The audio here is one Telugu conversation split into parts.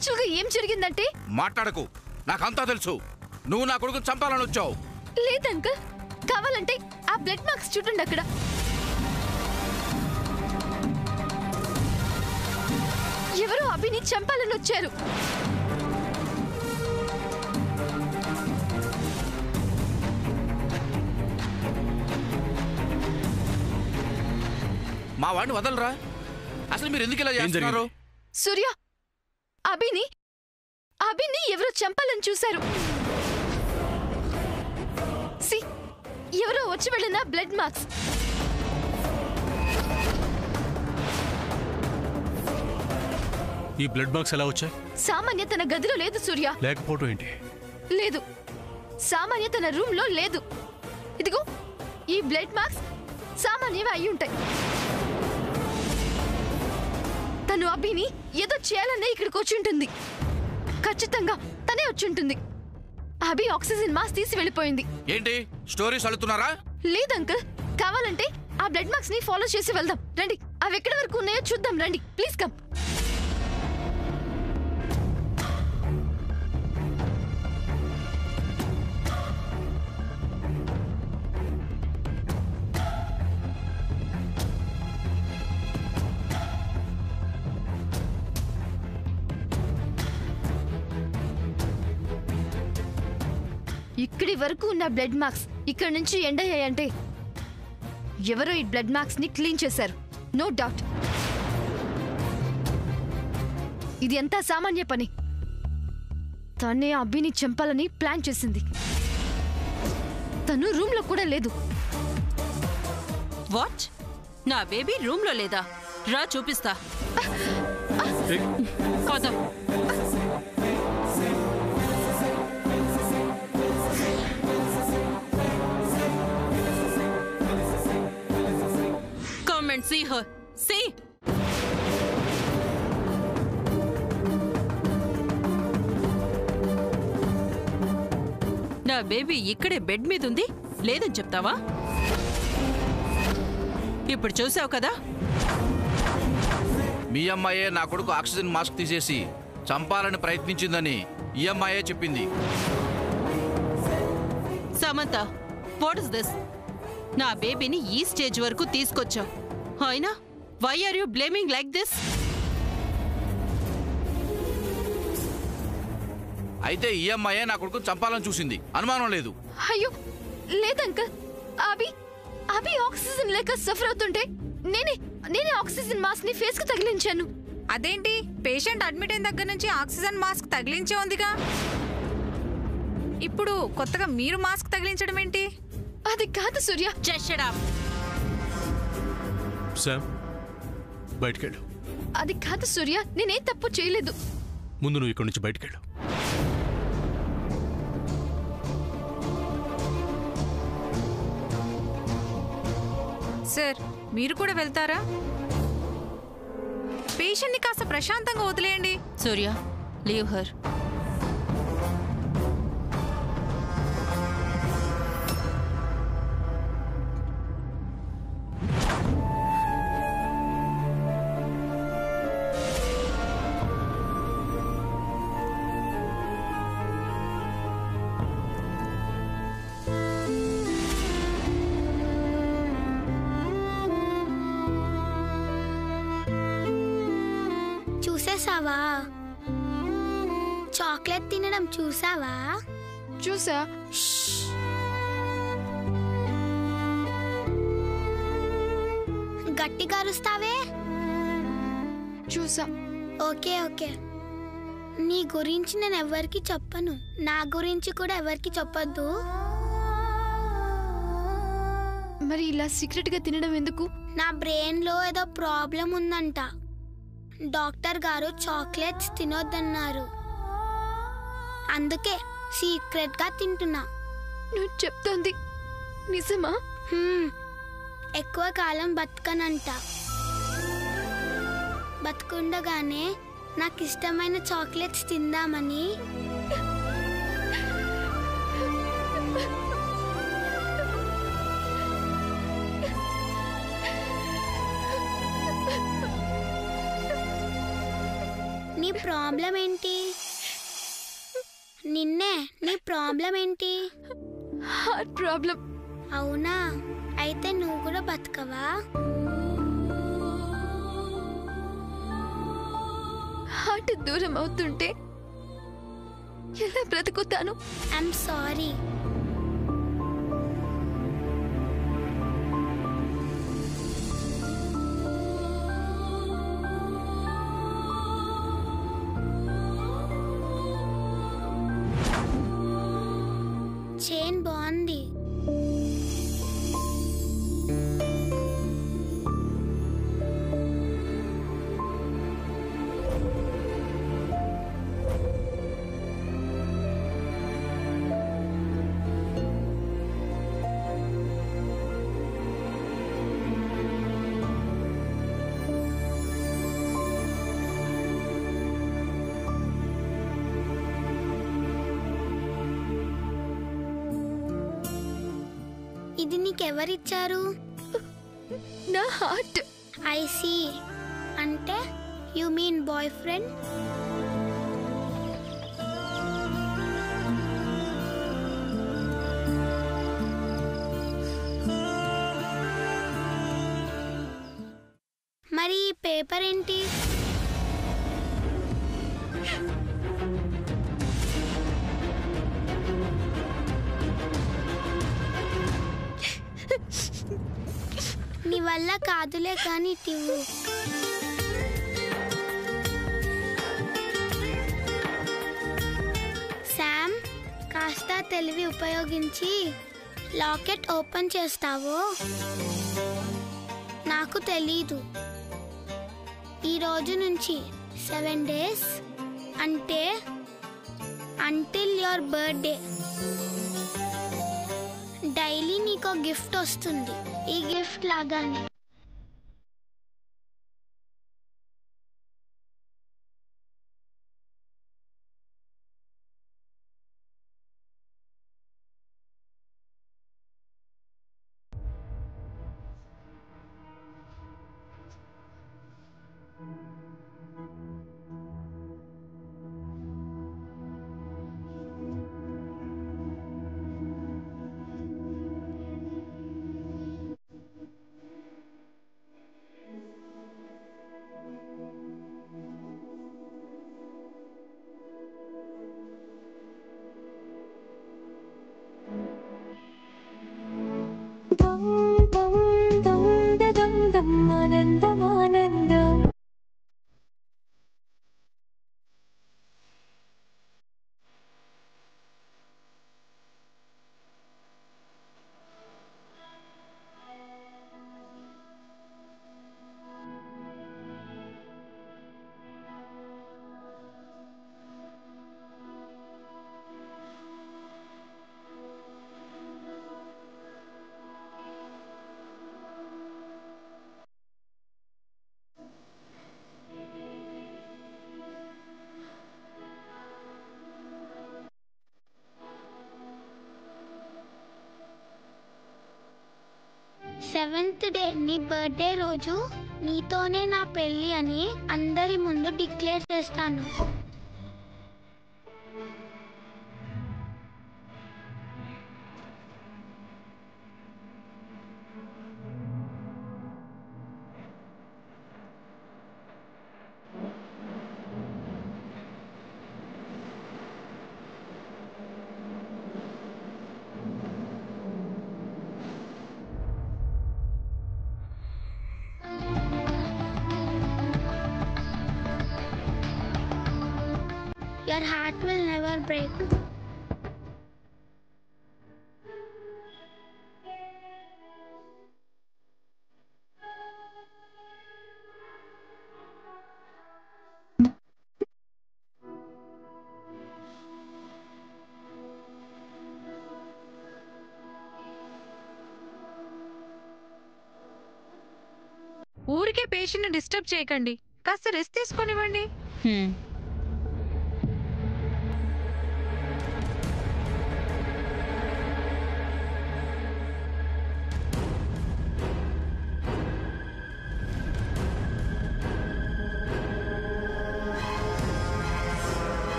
యాక్చువల్గా ఏం జరిగిందంటే మాట్లాడకు, నాకంతా తెలుసు. నువ్వు నా కొడుకుని చంపాలని వచ్చావు. లేదు అంకుల్, కావాలంటే ఆ బ్లడ్ మార్క్స్ చూడండి అక్కడ. ఎవరో అభిని చంపాలని వచ్చారు. మా వాడిని వదలరా? అసలు మీరు ఎందుకు ఇలా చేస్తున్నారు? సూర్య, అభిని ఎవరో చంపాలని చూశారు. ఎవరో వచ్చి వెళ్ళిన బ్లడ్ మార్క్స్. ఈ బ్లడ్ మార్క్స్ ఎలా వచ్చాయి? సామాన్య తన గదిలో లేదు సూర్య. లేకపోవటం ఏంటి? లేదు, సామాన్య తన రూమ్ లో లేదు. ఇదిగో ఈ బ్లడ్ మార్క్స్ సామాన్యవి అయి ఉంటాయి. తను అభిని ఏదో చేయాలనే ఇక్కడికి వచ్చి ఉంటుంది. ఖచ్చితంగా తనే వచ్చి ఉంటుంది. అభి ఆక్సిజన్ మాస్క్ తీసి వెళ్ళిపోయింది. ఏంటి స్టోరీస్ అడుగుతున్నారా? లేదు అంకుల్, కావాలంటే ఆ బ్లడ్ మార్క్స్ ని ఫాలో చేసి వెళ్దాం రండి. అవి ఎక్కడి వరకు ఉన్నాయో చూద్దాం రండి. Please come. ఇక్కడి వరకు ఉన్న బ్లడ్ మార్క్స్ ఇక్కడ నుంచి ఎండ్ అయ్యాయంటే ఎవరో ఈ బ్లడ్ మార్క్స్ ని క్లీన్ చేశారు. No doubt. ఇది ఎంత సామాన్య పని. తనే అభిని చంపాలని ప్లాన్ చేసింది. తను రూమ్ లో కూడా లేదు. వాట్? నా బేబీ రూమ్ లో లేదా? రా చూపిస్తా. Come and see her. See. నా బేబీ ఇక్కడే బెడ్ మీద ఉంది, లేదని చెప్తావా? ఇప్పుడు చూసావు కదా. మీ అమ్మాయే నా కొడుకు ఆక్సిజన్ మాస్క్ తీసేసి చంపాలని ప్రయత్నించిందని ఈ అమ్మాయే చెప్పింది. Samantha, what is this? నా బేబీని ఈ స్టేజ్ వరకు తీసుకొచ్చావు, అయినా why are you blaming like this? అయితే ఈ అమ్మాయే నా కొడుకుని చంపాలని చూసింది, అనుమానం లేదు. అయ్యో లేదంకల్, అభి ఆక్సిజన్ లేక సఫర్ అవుతుంటే నేనే ఆక్సిజన్ మాస్క్ ని ఫేస్ కి తగిలించాను. అదేంటి, పేషెంట్ అడ్మిట్ అయిన దగ్గర నుంచి ఆక్సిజన్ మాస్క్ తగిలించే ఉందిగా, ఇప్పుడు కొత్తగా మీరు మాస్క్ తగిలించడం ఏంటి? అది కాదు సూర్య. శామ్, బయటికెళ్ళు. అది కాదు సూర్య, నేనేం తప్పు చేయలేదు. ముందు నువ్వు ఇక్కడి నుంచి బయటికెళ్ళు. సార్, మీరు కూడా వెళ్తారా? పేషెంట్ ని కాస్త ప్రశాంతంగా వదిలేయండి. సూర్య, లీవ్ హర్. చూసావా? చాక్లెట్ తినడం చూసావా? చూసా. గట్టిగా అరుస్తావే? చూసా. ఓకే ఓకే, నీ గురించి నేను ఎవరికి చెప్పను, నా గురించి కూడా ఎవరికి చెప్పొద్దు. మరి ఇలా సీక్రెట్ గా తినడం ఎందుకు? నా బ్రెయిన్ లో ఏదో ప్రాబ్లం ఉందంట. డాక్టర్ గారు చాక్లెట్స్ తినొద్దన్నారు, అందుకే సీక్రెట్ గా తింటున్నా. నువ్వు చెప్తోంది నిజమా? ఎక్కువ కాలం బతకనంట. బతుకుండగానే నాకు ఇష్టమైన చాక్లెట్స్ తిందామని నీ ప్రాబ్లం ఏంటి? నిన్నే, నీ ప్రాబ్లం ఏంటి? Heart problem. అవునా? అయితే నువ్వు కూడా బతకవా? హార్ట్ దూరం అవుతుంటే ఎలా బ్రతుకుతాను? I'm sorry. చైన్ బాగుంది. ఇది నీకెవరిచ్చారు? నా హార్ట్. I see. అంటే యు మీన్ బాయ్ ఫ్రెండ్? మరి ఈ పేపర్ ఏంటి? నీ వల్ల కాదులే కానీ టివ్వు. శామ్, కాస్త తెలివి ఉపయోగించి లాకెట్ ఓపెన్ చేస్తావో? నాకు తెలీదు. ఈ రోజు నుంచి 7 days అంటే అంటిల్ యువర్ బర్త్డే డైలీ నీకో గిఫ్ట్ వస్తుంది. ఈ గిఫ్ట్ లాగానే. సెవెంత్ డే నీ బర్త్డే రోజు నీతోనే నా పెళ్ళి అని అందరి ముందు డిక్లేర్ చేస్తాను. Your heart will never break. ఊరికే పేషెంట్ ని డిస్టర్బ్ చేయకండి. కాస్త రెస్ట్ తీసుకొనివ్వండి.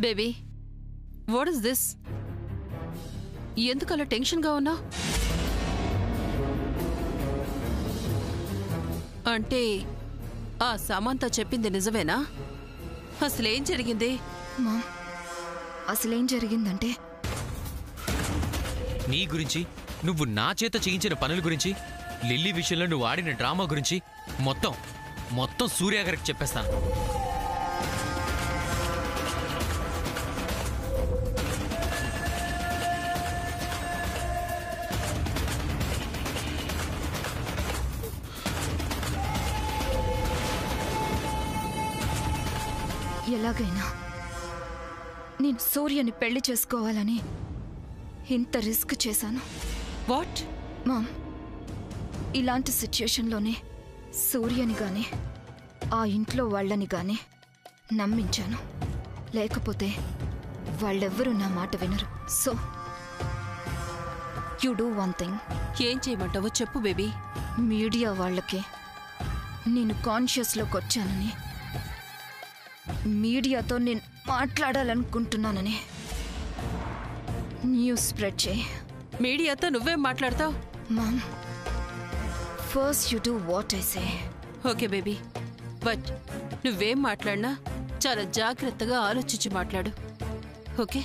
Baby what is this? ఎందుకు అలా టెన్షన్గా ఉన్నా? అంటే ఆ సమంత చెప్పింది నిజమేనా? అసలేం జరిగింది? మా అసలేం జరిగిందంటే నీ గురించి, నువ్వు నా చేత చేయించిన పనుల గురించి, లిల్లీ విషయంలో నువ్వు ఆడిన డ్రామా గురించి మొత్తం సూర్య గారికి చెప్పేస్తాను. ఎలాగైనా నేను సూర్యని పెళ్లి చేసుకోవాలని ఇంత రిస్క్ చేశాను. వాట్? మామ్, ఇలాంటి సిచ్యుయేషన్లోనే సూర్యని గాని ఆ ఇంట్లో వాళ్ళని గాని నమ్మించాను. లేకపోతే వాళ్ళెవ్వరూ నా మాట వినరు. So you do one thing. ఏం చేయమంటావో చెప్పు బేబీ. మీడియా వాళ్ళకి నేను కాన్షియస్లోకి వచ్చానని, మీడియాతో నేను మాట్లాడాలనుకుంటున్నానని న్యూస్ స్ప్రెడ్ చేయి. మీడియాతో నువ్వేం మాట్లాడతావు? Mom, first you do what I say. Okay baby, but నువ్వేం మాట్లాడినా చాలా జాగ్రత్తగా ఆలోచించి మాట్లాడు. ఓకే?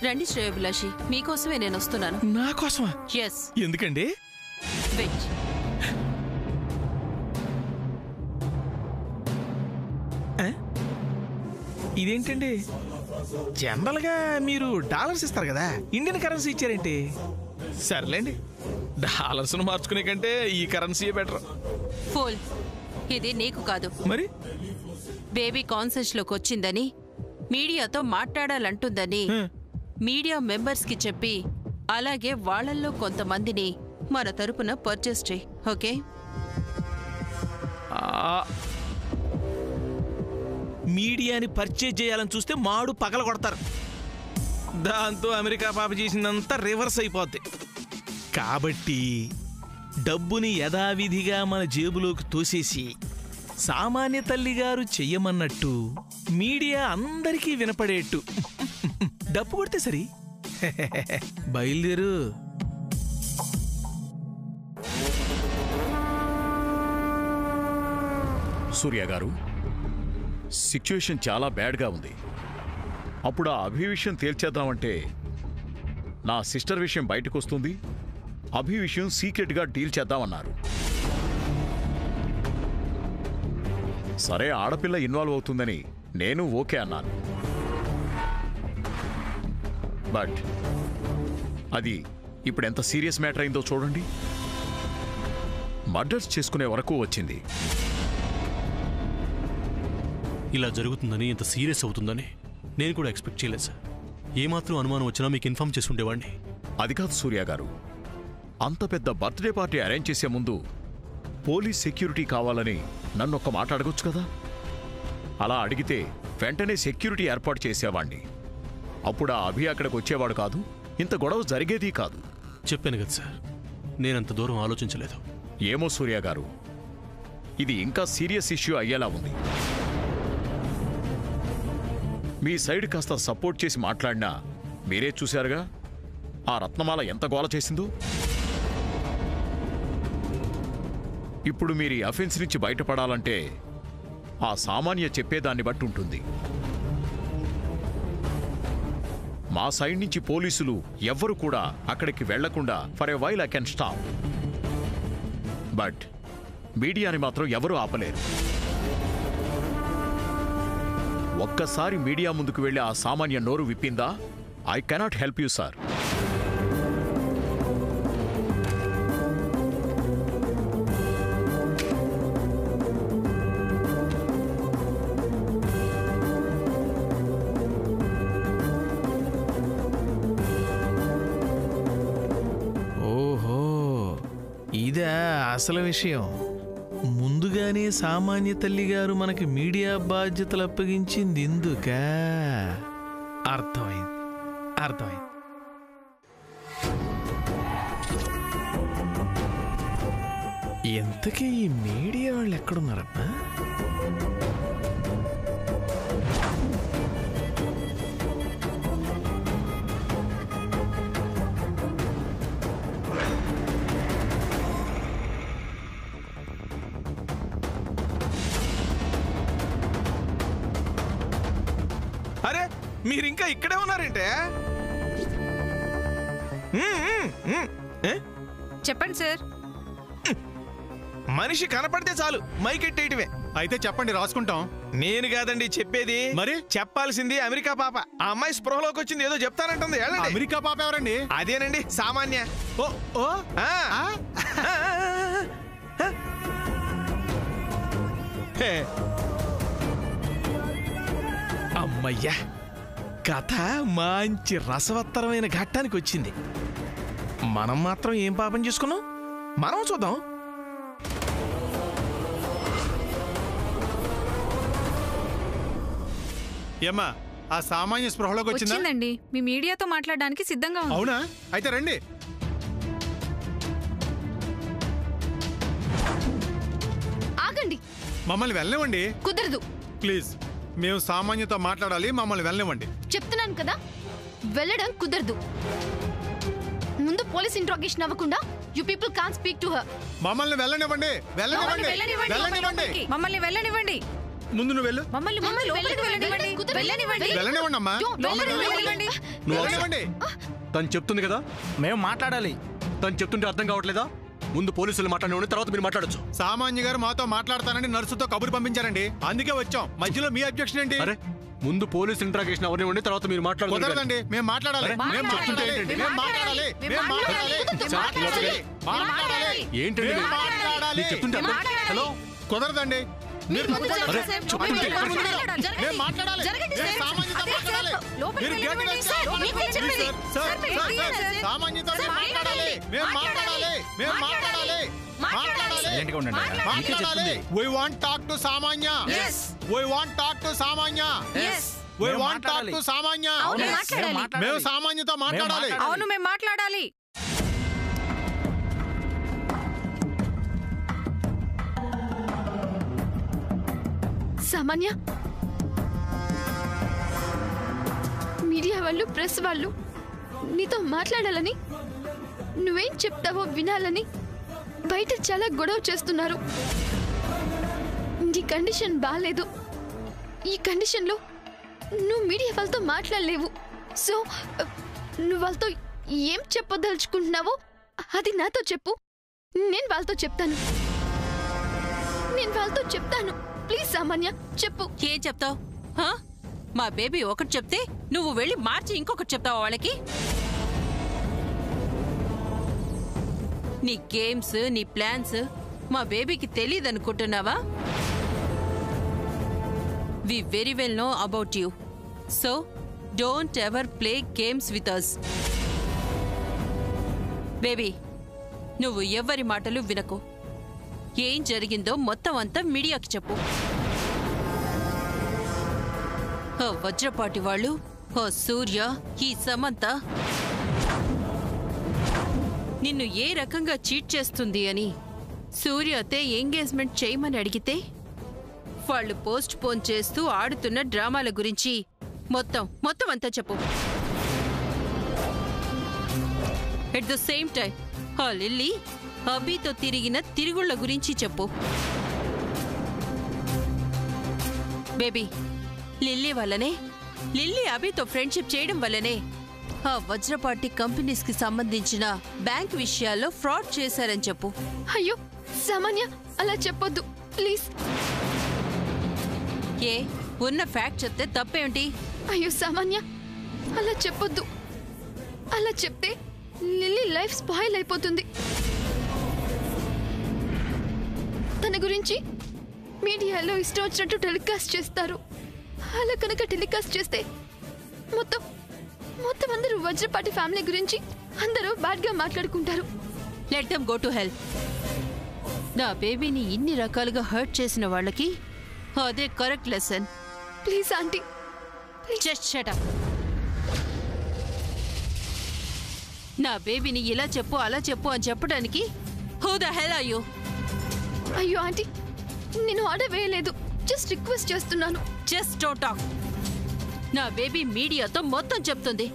రండి శ్రేయోభిలాషి, మీకోసమే నేను వస్తున్నాను. నా కోసమా? ఎస్. ఎందుకండి? వెయిట్. ఇదేంటండి? జనరల్ గా మీరు డాలర్స్ ఇస్తారు కదా, ఇండియన్ కరెన్సీ ఇచ్చారేంటి? సర్లేండి, డాలర్స్ మార్చుకునే కంటే ఈ కరెన్సీ బెటర్. ఫోల్, ఇది నీకు కాదు. మరి బేబీ కాన్సెన్స్ లోకి వచ్చిందని, మీడియాతో మాట్లాడాలంటుందని మీడియా మెంబర్స్ కి చెప్పి, అలాగే వాళ్ళల్లో కొంతమందిని మన తరపున పర్చేస్ చేయి. ఓకే? మీడియాని పర్చేజ్ చేయాలని చూస్తే మాడు పగల కొడతారు. దాంతో అమెరికా పాప చేసిందంతా రివర్స్ అయిపోద్ది. కాబట్టి డబ్బుని యథావిధిగా మన జేబులోకి తోసేసి సామాన్య తల్లిగారు చెయ్యమన్నట్టు మీడియా అందరికీ వినపడేట్టు డబ్బు కొడితే సరి. బయలుదేరు. సూర్య గారు, సిచ్యుయేషన్ చాలా బ్యాడ్గా ఉంది. అప్పుడు ఆ అభి విషయం తేల్చేద్దామంటే నా సిస్టర్ విషయం బయటకు వస్తుంది, అభి విషయం సీక్రెట్గా డీల్ చేద్దామన్నారు. సరే, ఆడపిల్ల ఇన్వాల్వ్ అవుతుందని నేను ఓకే అన్నాను. బట్ అది ఇప్పుడు ఎంత సీరియస్ మ్యాటర్ అయిందో చూడండి. మర్డర్స్ చేసుకునే వరకు వచ్చింది. ఇలా జరుగుతుందని, ఇంత సీరియస్ అవుతుందని నేను కూడా ఎక్స్పెక్ట్ చేయలేదు సార్. ఏమాత్రం అనుమానం వచ్చినా మీకు ఇన్ఫార్మ్ చేసి ఉండేవాడిని. అది కాదు సూర్య గారు, అంత పెద్ద బర్త్డే పార్టీ అరేంజ్ చేసే ముందు పోలీస్ సెక్యూరిటీ కావాలని నన్ను ఒక్క మాట అడగొచ్చు కదా. అలా అడిగితే వెంటనే సెక్యూరిటీ ఏర్పాటు చేసేవాణ్ణి. అప్పుడు ఆ అభి అక్కడికి వచ్చేవాడు కాదు, ఇంత గొడవ జరిగేది కాదు. చెప్పాను కదా సార్, నేనంత దూరం ఆలోచించలేదు. ఏమో సూర్య గారు, ఇది ఇంకా సీరియస్ ఇష్యూ అయ్యేలా ఉంది. మీ సైడ్ కాస్త సపోర్ట్ చేసి మాట్లాడినా మీరే చూశారుగా ఆ రత్నమాల ఎంత గోల చేసిందో. ఇప్పుడు మీరు ఈ అఫెన్స్ నుంచి బయటపడాలంటే ఆ సామాన్య చెప్పేదాన్ని బట్టి ఉంటుంది. మా సైడ్ నుంచి పోలీసులు ఎవ్వరు కూడా అక్కడికి వెళ్లకుండా for a while I can stop. But మీడియాని మాత్రం ఎవరూ ఆపలేరు. ఒక్కసారి మీడియా ముందుకు వెళ్ళి ఆ సామాన్య నోరు విప్పిందా, I cannot help you sir. ఓహో, ఇదే అసలు విషయం. ముందుగానే సామాన్య తల్లిగారు మనకి మీడియా బాధ్యతలు అప్పగించింది ఎందుకా? అర్థమైంది, అర్థమైంది. ఎంతకీ ఈ మీడియా వాళ్ళు ఎక్కడున్నారబ్బా? అరే మీరు ఇంకా ఇక్కడే ఉన్నారంటే? చెప్పండి సార్. మనిషి కనపడితే చాలు మైకెట్టేయటమే. అయితే చెప్పండి, రాసుకుంటాం. నేను కాదండి చెప్పేది. మరి చెప్పాల్సింది అమెరికా పాప. ఆ అమ్మాయి స్పృహలోకి వచ్చింది, ఏదో చెప్తానంటుంది. అమెరికా పాప ఎవరండి? అదేనండి సామాన్య. ఓ ఓ అమ్మయ్యా, కథ మంచి రసవత్తరమైన ఘట్టానికి వచ్చింది. మనం మాత్రం ఏం పాపం చేసుకున్నాం? మనం చూద్దాం. ఏమ్మా, ఆ సామాన్య స్పృహలోకి వచ్చిందండి. మీ మీడియాతో మాట్లాడడానికి సిద్ధంగా ఉంది. అవునా? అయితే రండి. ఆగండి. మమ్మల్ని వెళ్ళనివ్వండి. కుదరదు. ప్లీజ్, మేము సామాన్యతో మాట్లాడాలి. మమ్మల్ని వెళ్ళనివ్వండి. చెప్తున్నాను కదా, వెళ్ళడం కుదరదు. ముందు పోలీస్ ఇంట్రాగేషన్ అవ్వకుండా you people can't speak to her. మమ్మల్ని వెళ్ళనివ్వండి. వెళ్ళనివ్వండి. వెళ్ళనివ్వండి. మమ్మల్ని వెళ్ళనివ్వండి. ముందు నువ్వు వెళ్ళు. మమ్మల్ని వెళ్ళనివ్వండి అమ్మా. వెళ్ళనివ్వండి. తను చెప్తుంది కదా, మేము మాట్లాడాలి. తను చెప్తుంటే అర్థం కావట్లేదా? ముందు పోలీసులు మాట్లాడిన తర్వాత మీరు మాట్లాడచ్చు. సామాన్య గారు మాతో మాట్లాడతానని నర్సుతో కబురు పంపించారండి, అందుకే వచ్చాం. మధ్యలో మీ అబ్జెక్షన్ ఏంటి? అరే, ముందు పోలీస్ ఇంట్రాగేషన్ అవనివ్వండి, తర్వాత మీరు మాట్లాడాలి. కుదరదండి, మేము మాట్లాడాలి. ఏంటండి చెప్తుంటే? హలో, కుదరదండి. మీరు We want talk to Samanya. Yes. We want talk to Samanya. Yes. We want talk to Samanya. మేము సామాన్యతో మాట్లాడాలి. అవును, మేము మాట్లాడాలి. సామాన్య, మీడియా వాళ్ళు, ప్రెస్ వాళ్ళు నీతో మాట్లాడాలని, నువ్వేం చెప్తావో వినాలని బయట చాలా గొడవ చేస్తున్నారు. నీ కండిషన్ బాగాలేదు. ఈ కండిషన్లో నువ్వు మీడియా వాళ్ళతో మాట్లాడలేవు. సో నువ్వు వాళ్ళతో ఏం చెప్పదలుచుకుంటున్నావో అది నాతో చెప్పు. నేను వాళ్ళతో చెప్తాను. ప్లీజ్ సామాన్య, చెప్పు. ఏం చెప్తావు? మా బేబీ ఒకటి చెప్తే నువ్వు వెళ్ళి మార్చి ఇంకొకటి చెప్తావా వాళ్ళకి? నీ గేమ్స్, నీ ప్లాన్స్ మా బేబీకి తెలియదనుకుంటున్నావా? We very well know about you. So don't ever play games with us. Baby, నువ్వు ఎవరి మాటలు వినకు. ఏం జరిగిందో మొత్తం అంతా మీడియాకి చెప్పు. వజ్రపాటి వాళ్ళు, సూర్య, ఈ సమంత నిన్ను ఏ రకంగా చీట్ చేస్తుంది అని సూర్యతే ఎంగేజ్మెంట్ చేయమని అడిగితే వాళ్ళు పోస్ట్ పోన్ చేస్తూ ఆడుతున్న డ్రామాల గురించి మొత్తం అంతా చెప్పు. ఎట్ ద సేమ్ టైం ఆ లిల్లీ, అభితో తిరిగిన తిరుగుళ్ళ గురించి చెప్పు. బేబీ, లిల్లీ అభితో ఫ్రెండ్షిప్ చేయడం వల్లనే ఆ వజ్రపాటి కంపెనీస్ కి సంబంధించిన బ్యాంక్ విషయాల్లో ఫ్రాడ్ చేశారని చెప్పు. అయ్యో సామాన్య, అలా చెప్పొద్దు ప్లీజ్. ఏ ఉన్న ఫ్యాక్ట్ చెప్తే తప్పేంటి? అయ్యో సామాన్య, అలా చెప్పొద్దు. అలా చెప్తే లిల్లీ లైఫ్ స్పాయిల్ అయిపోతుంది. తన గురించి మీడియాలో ఇష్టం వచ్చినట్టు టెలికాస్ట్ చేస్తారు. అలా కనుక టెలికాస్ట్ చేస్తే మొత్తం అందరూ వజ్రపాటి ఫ్యామిలీ గురించి అందరూ బ్యాడ్ గా మాట్లాడుకుంటారు. Let them go to hell. నా బేబీని ఇన్ని రకాలుగా హర్ట్ చేసిన వాళ్ళకి అదే correct lesson. Please aunty, just shut up. నా బేబీని ఇలా చెప్పు, అలా చెప్పు అని చెప్పడానికి who the hell are you? అయ్యో ఆంటీ, నేను ఆర్డర్ వేయలేదు, జస్ట్ రిక్వెస్ట్ చేస్తున్నాను. Just don't talk. నా బేబీ మీడియాతో మొత్తం చెప్తుంది.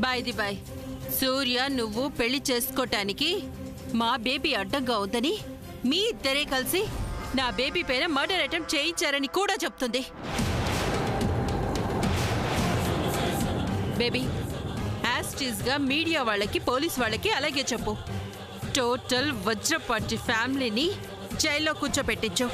బై ది బై, సూర్య నువ్వు పెళ్లి చేసుకోటానికి మా బేబీ అడ్డంగా ఉందని మీ ఇద్దరే కలిసి నా బేబీ పైన మర్డర్ అటెంప్ట్ చేయించారని కూడా చెప్తుంది. బేబీ, యాస్టీస్గా మీడియా వాళ్ళకి, పోలీస్ వాళ్ళకి అలాగే చెప్పు. టోటల్ వజ్రపాటి ఫ్యామిలీని జైల్లో కూర్చోపెట్టించు.